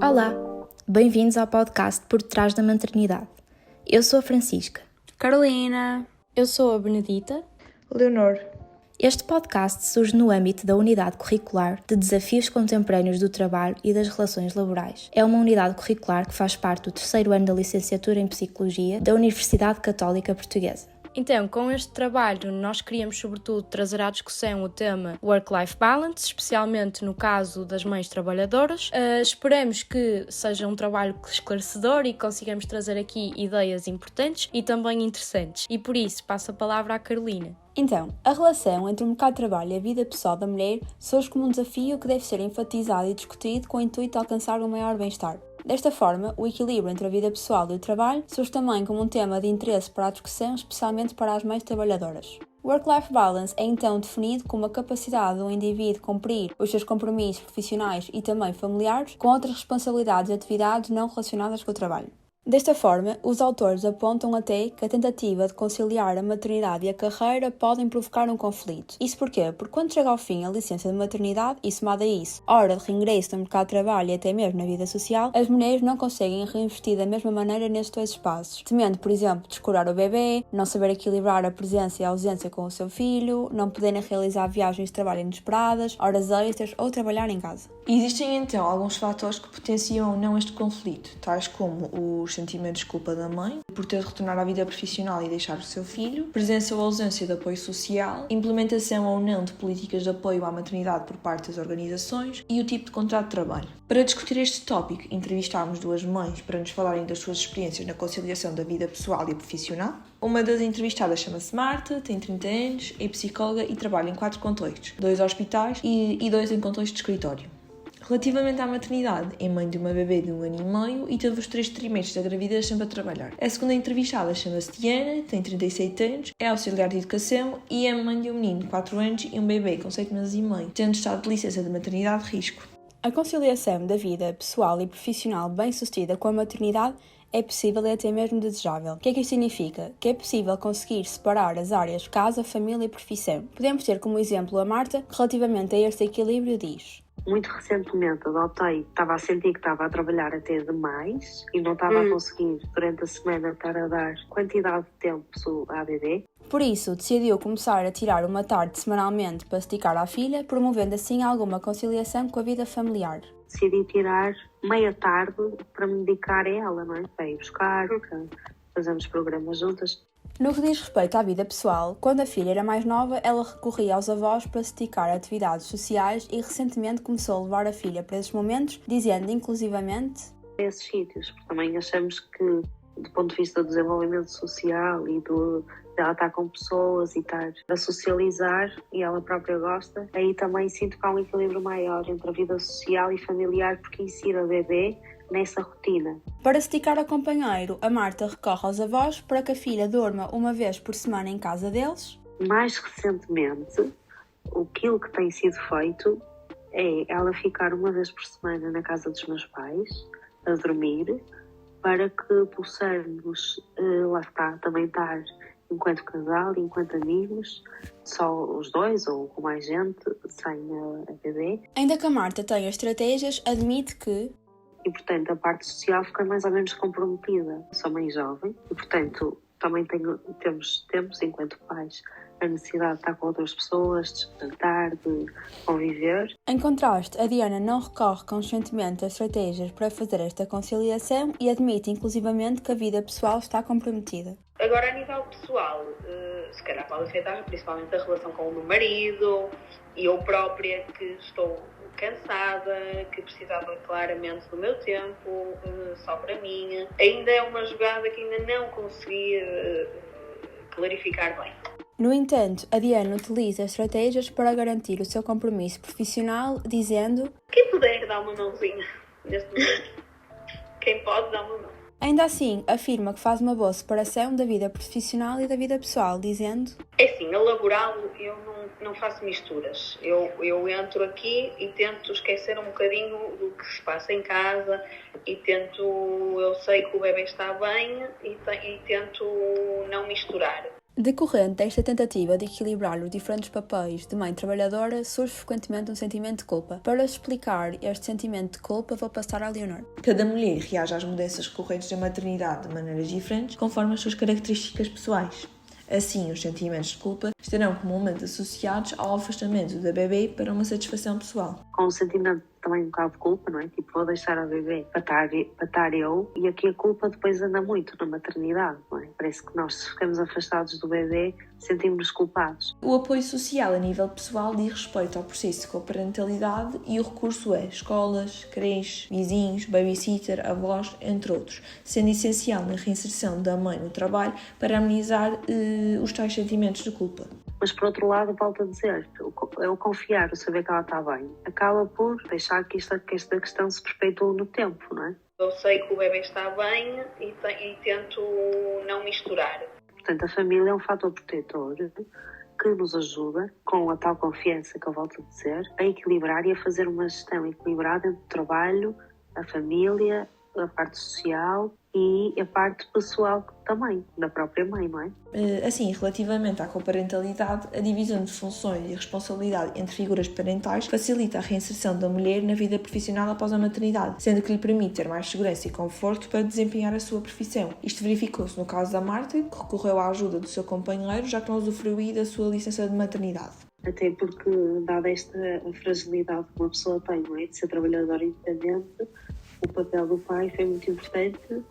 Olá, bem-vindos ao podcast Por Trás da Maternidade. Eu sou a Francisca. Carolina. Eu sou a Benedita. Leonor. Este podcast surge no âmbito da Unidade Curricular de Desafios Contemporâneos do Trabalho e das Relações Laborais. É uma unidade curricular que faz parte do terceiro ano da Licenciatura em Psicologia da Universidade Católica Portuguesa. Então, com este trabalho, nós queríamos, sobretudo, trazer à discussão o tema Work-Life Balance, especialmente no caso das mães trabalhadoras. Esperamos que seja um trabalho esclarecedor e que consigamos trazer aqui ideias importantes e também interessantes. E por isso, passo a palavra à Carolina. Então, a relação entre o mercado de trabalho e a vida pessoal da mulher surge como um desafio que deve ser enfatizado e discutido com o intuito de alcançar um maior bem-estar. Desta forma, o equilíbrio entre a vida pessoal e o trabalho surge também como um tema de interesse para a discussão, especialmente para as mães trabalhadoras. O Work-Life Balance é então definido como a capacidade do indivíduo cumprir os seus compromissos profissionais e também familiares com outras responsabilidades e atividades não relacionadas com o trabalho. Desta forma, os autores apontam até que a tentativa de conciliar a maternidade e a carreira podem provocar um conflito. Isso porquê? Porque quando chega ao fim a licença de maternidade e somada a isso, a hora de reingresso no mercado de trabalho e até mesmo na vida social, as mulheres não conseguem reinvestir da mesma maneira nestes dois espaços, temendo, por exemplo, descurar o bebê, não saber equilibrar a presença e a ausência com o seu filho, não poderem realizar viagens de trabalho inesperadas, horas extras ou trabalhar em casa. Existem então alguns fatores que potenciam ou não este conflito, tais como os sentimentos de culpa da mãe por ter de retornar à vida profissional e deixar o seu filho, presença ou ausência de apoio social, implementação ou não de políticas de apoio à maternidade por parte das organizações e o tipo de contrato de trabalho. Para discutir este tópico, entrevistámos duas mães para nos falarem das suas experiências na conciliação da vida pessoal e profissional. Uma das entrevistadas chama-se Marta, tem 30 anos, é psicóloga e trabalha em 4 contextos, 2 hospitais e 2 em contexto de escritório. Relativamente à maternidade, é mãe de uma bebê de 1 ano e meio e teve os 3 trimestres da gravidez sempre a trabalhar. A segunda entrevistada chama-se Diana, tem 37 anos, é auxiliar de educação e é mãe de um menino de 4 anos e um bebê com 7 meses e meio, tendo estado de licença de maternidade de risco. A conciliação da vida pessoal e profissional bem-sucedida com a maternidade é possível e até mesmo desejável. O que é que isto significa? Que é possível conseguir separar as áreas casa, família e profissão. Podemos ter como exemplo a Marta, que relativamente a este equilíbrio diz: muito recentemente adotei, estava a sentir que estava a trabalhar até demais e não estava a conseguir durante a semana estar a dar quantidade de tempo à bebê. Por isso, decidiu começar a tirar uma tarde semanalmente para dedicar à filha, promovendo assim alguma conciliação com a vida familiar. Decidi tirar meia tarde para me dedicar a ela, não é? Para ir buscar, para fazermos programas juntas. No que diz respeito à vida pessoal, quando a filha era mais nova, ela recorria aos avós para se dedicar a atividades sociais e recentemente começou a levar a filha para esses momentos, dizendo inclusivamente esses sítios, porque também achamos que, do ponto de vista do desenvolvimento social e de ela estar com pessoas e estar a socializar, e ela própria gosta, aí também sinto que há um equilíbrio maior entre a vida social e familiar, porque insere a bebê nessa rotina. Para se dedicar ao companheiro, a Marta recorre aos avós para que a filha durma uma vez por semana em casa deles. Mais recentemente, aquilo que tem sido feito é ela ficar uma vez por semana na casa dos meus pais, a dormir, para que possamos, lá está, também estar enquanto casal e enquanto amigos, só os dois ou com mais gente, sem a bebê. Ainda que a Marta tenha estratégias, admite que e, portanto, a parte social fica mais ou menos comprometida. Sou mãe jovem e, portanto, também temos, enquanto pais, a necessidade de estar com outras pessoas, de jantar, de conviver. Em contraste, a Diana não recorre conscientemente a estratégias para fazer esta conciliação e admite, inclusivamente, que a vida pessoal está comprometida. Agora, a nível pessoal, se calhar pode afetar principalmente a relação com o meu marido e eu própria, que estou cansada, que precisava claramente do meu tempo, só para mim. Ainda é uma jogada que ainda não consegui clarificar bem. No entanto, a Diana utiliza estratégias para garantir o seu compromisso profissional, dizendo: quem puder dar uma mãozinha neste momento, quem pode dar uma mão. Ainda assim, afirma que faz uma boa separação da vida profissional e da vida pessoal, dizendo: é assim, a laboral eu não faço misturas. Eu entro aqui e tento esquecer um bocadinho do que se passa em casa e eu sei que o bebê está bem e tento não misturar. Decorrente desta tentativa de equilibrar os diferentes papéis de mãe trabalhadora, surge frequentemente um sentimento de culpa. Para explicar este sentimento de culpa, vou passar a Leonor. Cada mulher reage às mudanças recorrentes da maternidade de maneiras diferentes, conforme as suas características pessoais. Assim, os sentimentos de culpa estarão comumente associados ao afastamento da bebê para uma satisfação pessoal. Com um sentimento também um bocado de culpa, não é? Tipo, vou deixar a bebê para estar eu, e aqui a culpa depois anda muito na maternidade, não é? Parece que nós, se ficamos afastados do bebê, sentimos-nos culpados. O apoio social a nível pessoal diz respeito ao processo de coparentalidade e o recurso a escolas, creches, vizinhos, babysitter, avós, entre outros, sendo essencial na reinserção da mãe no trabalho para amenizar os tais sentimentos de culpa. Mas, por outro lado, volto a dizer, o confiar, o saber que ela está bem, acaba por deixar que esta questão se perpetue no tempo, não é? Eu sei que o bebê está bem e tento não misturar. Portanto, a família é um fator protetor que nos ajuda, com a tal confiança que eu volto a dizer, a equilibrar e a fazer uma gestão equilibrada entre o trabalho, a família, a parte social e a parte pessoal também, da própria mãe, não é? Assim, relativamente à coparentalidade, a divisão de funções e responsabilidade entre figuras parentais facilita a reinserção da mulher na vida profissional após a maternidade, sendo que lhe permite ter mais segurança e conforto para desempenhar a sua profissão. Isto verificou-se no caso da Marta, que recorreu à ajuda do seu companheiro, já que não usufruiu da sua licença de maternidade. Até porque, dada esta fragilidade que uma pessoa tem, não é? De ser trabalhadora independente, o papel do pai foi muito importante,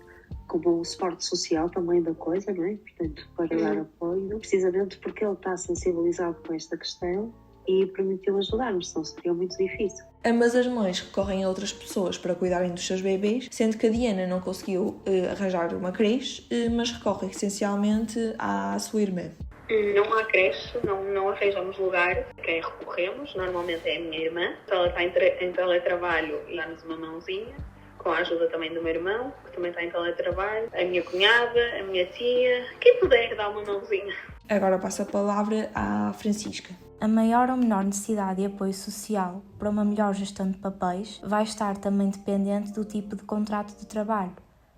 como um suporte social também da coisa, não é? Portanto, para dar apoio, precisamente porque ele está sensibilizado com esta questão e permitiu ajudar-nos, senão seria muito difícil. Ambas as mães recorrem a outras pessoas para cuidarem dos seus bebês, sendo que a Diana não conseguiu arranjar uma creche, mas recorre essencialmente à sua irmã. Não há creche, não arranjamos lugar. Quem recorremos normalmente é a minha irmã. Ela está em teletrabalho e dá-nos uma mãozinha, com a ajuda também do meu irmão, que também está em teletrabalho, a minha cunhada, a minha tia, quem puder dar uma mãozinha. Agora passo a palavra à Francisca. A maior ou menor necessidade de apoio social para uma melhor gestão de papéis vai estar também dependente do tipo de contrato de trabalho.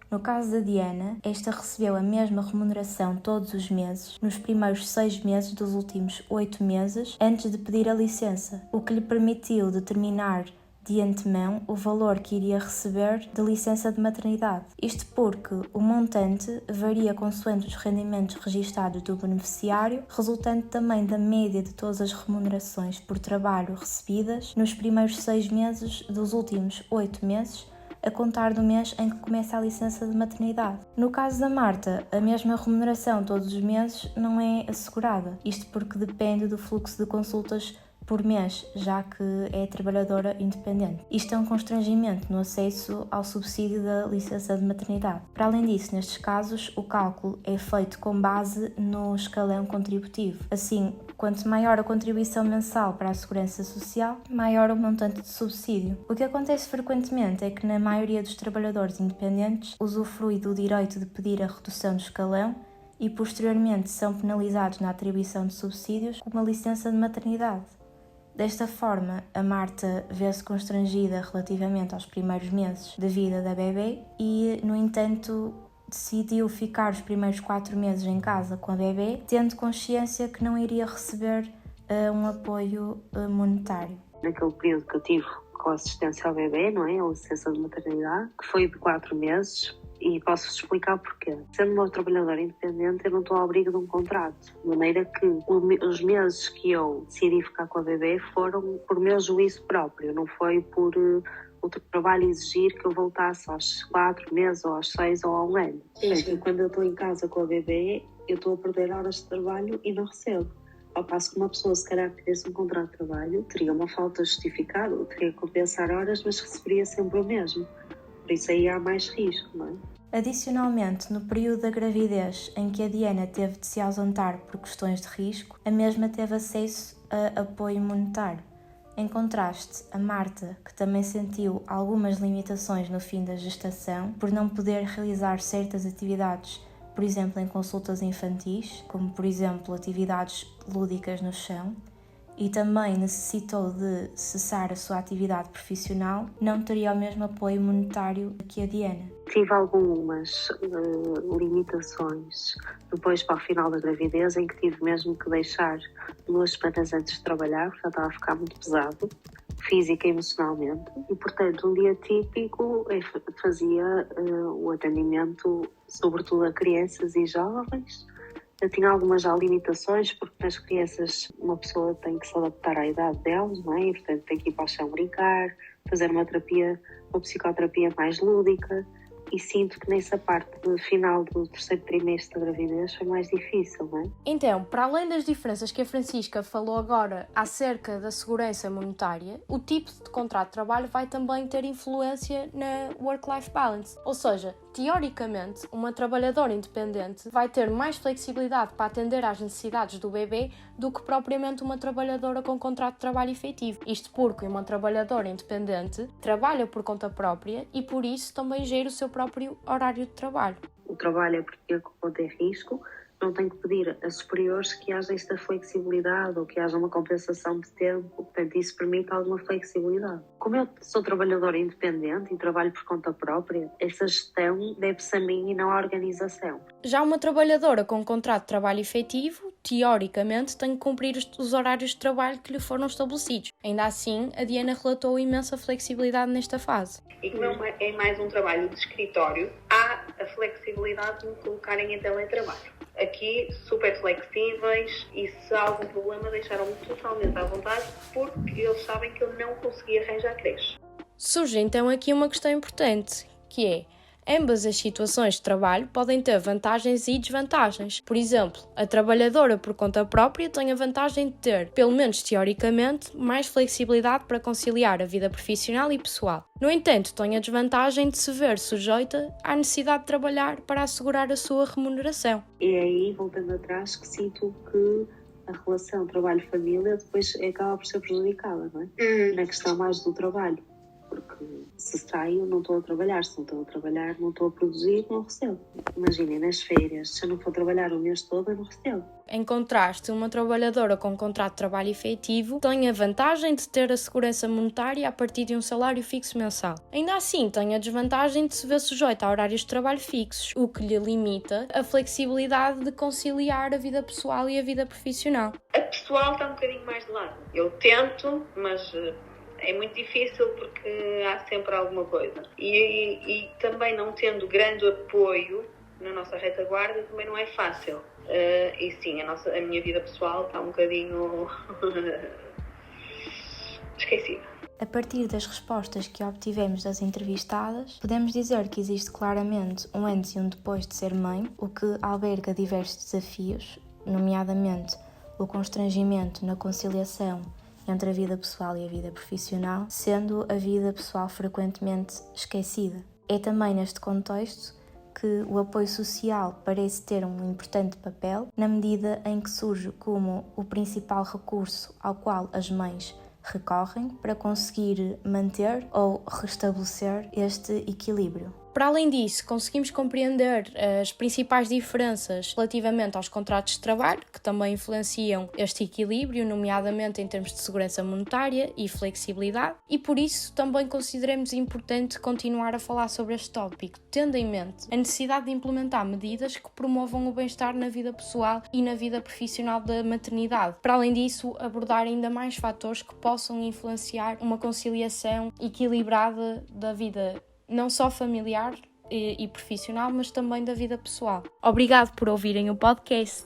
No caso da Diana, esta recebeu a mesma remuneração todos os meses, nos primeiros 6 meses dos últimos 8 meses, antes de pedir a licença, o que lhe permitiu determinar de antemão o valor que iria receber de licença de maternidade. Isto porque o montante varia consoante os rendimentos registados do beneficiário, resultante também da média de todas as remunerações por trabalho recebidas nos primeiros 6 meses dos últimos 8 meses, a contar do mês em que começa a licença de maternidade. No caso da Marta, a mesma remuneração todos os meses não é assegurada, isto porque depende do fluxo de consultas por mês, já que é trabalhadora independente. Isto é um constrangimento no acesso ao subsídio da licença de maternidade. Para além disso, nestes casos, o cálculo é feito com base no escalão contributivo. Assim, quanto maior a contribuição mensal para a Segurança Social, maior o montante de subsídio. O que acontece frequentemente é que, na maioria dos trabalhadores independentes, usufrui do direito de pedir a redução do escalão e, posteriormente, são penalizados na atribuição de subsídios com uma licença de maternidade. Desta forma, a Marta vê-se constrangida relativamente aos primeiros meses de vida da bebê e, no entanto, decidiu ficar os primeiros 4 meses em casa com a bebê, tendo consciência que não iria receber um apoio monetário. Naquele período que eu tive com assistência ao bebê, não é? A licença de maternidade, que foi de 4 meses, e posso-vos explicar porquê. Sendo uma trabalhadora independente, eu não estou ao abrigo de um contrato, de maneira que os meses que eu decidi ficar com a bebê foram por meu juízo próprio, não foi por o trabalho exigir que eu voltasse aos 4 meses, ou aos 6, ou a um ano. Portanto, quando eu estou em casa com a bebê, eu estou a perder horas de trabalho e não recebo. Ao passo que uma pessoa, se calhar, tivesse um contrato de trabalho, teria uma falta justificada, teria que compensar horas, mas receberia sempre o mesmo. Por isso aí há mais risco, não é? Adicionalmente, no período da gravidez em que a Diana teve de se ausentar por questões de risco, a mesma teve acesso a apoio monetário. Em contraste, a Marta, que também sentiu algumas limitações no fim da gestação, por não poder realizar certas atividades, por exemplo, em consultas infantis, como por exemplo atividades lúdicas no chão, e também necessitou de cessar a sua atividade profissional, não teria o mesmo apoio monetário que a Diana. Tive algumas limitações depois para o final da gravidez, em que tive mesmo que deixar 2 semanas antes de trabalhar, porque já estava a ficar muito pesado, física e emocionalmente. E, portanto, um dia típico eu fazia o atendimento, sobretudo a crianças e jovens. Eu tinha algumas já limitações, porque nas crianças uma pessoa tem que se adaptar à idade delas, não é? E, portanto, tem que ir para o chão brincar, fazer uma psicoterapia mais lúdica. E sinto que nessa parte final do 3º trimestre da gravidez foi mais difícil, não é? Então, para além das diferenças que a Francisca falou agora acerca da segurança monetária, o tipo de contrato de trabalho vai também ter influência na work-life balance. Ou seja, teoricamente, uma trabalhadora independente vai ter mais flexibilidade para atender às necessidades do bebê do que propriamente uma trabalhadora com contrato de trabalho efetivo. Isto porque uma trabalhadora independente trabalha por conta própria e por isso também gera o seu próprio horário de trabalho. O trabalho é porque tem risco, não tem que pedir a superiores que haja esta flexibilidade ou que haja uma compensação de tempo, portanto isso permite alguma flexibilidade. Como eu sou trabalhadora independente e trabalho por conta própria, essa gestão deve-se a mim e não à organização. Já uma trabalhadora com contrato de trabalho efetivo, teoricamente, tem que cumprir os horários de trabalho que lhe foram estabelecidos. Ainda assim, a Diana relatou imensa flexibilidade nesta fase. E como é mais um trabalho de escritório, há a flexibilidade de me colocarem em teletrabalho. Aqui, super flexíveis, e se há algum problema deixaram-me totalmente à vontade, porque eles sabem que eu não consegui arranjar creche. Surge então aqui uma questão importante, que é: ambas as situações de trabalho podem ter vantagens e desvantagens. Por exemplo, a trabalhadora por conta própria tem a vantagem de ter, pelo menos teoricamente, mais flexibilidade para conciliar a vida profissional e pessoal. No entanto, tem a desvantagem de se ver sujeita à necessidade de trabalhar para assegurar a sua remuneração. E aí, voltando atrás, que sinto que a relação trabalho-família depois acaba por ser prejudicada, não é? Na questão mais do trabalho. Porque se saio, não estou a trabalhar. Se não estou a trabalhar, não estou a produzir, não recebo. Imaginem, nas férias, se eu não for trabalhar o mês todo, eu não recebo. Em contraste, uma trabalhadora com contrato de trabalho efetivo tem a vantagem de ter a segurança monetária a partir de um salário fixo mensal. Ainda assim, tem a desvantagem de se ver sujeita a horários de trabalho fixos, o que lhe limita a flexibilidade de conciliar a vida pessoal e a vida profissional. A pessoal está um bocadinho mais de lado. Eu tento, mas é muito difícil porque há sempre alguma coisa. E também não tendo grande apoio na nossa retaguarda, também não é fácil. E sim, a minha vida pessoal está um bocadinho esquecida. A partir das respostas que obtivemos das entrevistadas, podemos dizer que existe claramente um antes e um depois de ser mãe, o que alberga diversos desafios, nomeadamente o constrangimento na conciliação entre a vida pessoal e a vida profissional, sendo a vida pessoal frequentemente esquecida. É também neste contexto que o apoio social parece ter um importante papel, na medida em que surge como o principal recurso ao qual as mães recorrem para conseguir manter ou restabelecer este equilíbrio. Para além disso, conseguimos compreender as principais diferenças relativamente aos contratos de trabalho, que também influenciam este equilíbrio, nomeadamente em termos de segurança monetária e flexibilidade, e por isso também consideramos importante continuar a falar sobre este tópico, tendo em mente a necessidade de implementar medidas que promovam o bem-estar na vida pessoal e na vida profissional da maternidade. Para além disso, abordar ainda mais fatores que possam influenciar uma conciliação equilibrada da vida não só familiar e profissional, mas também da vida pessoal. Obrigado por ouvirem o podcast.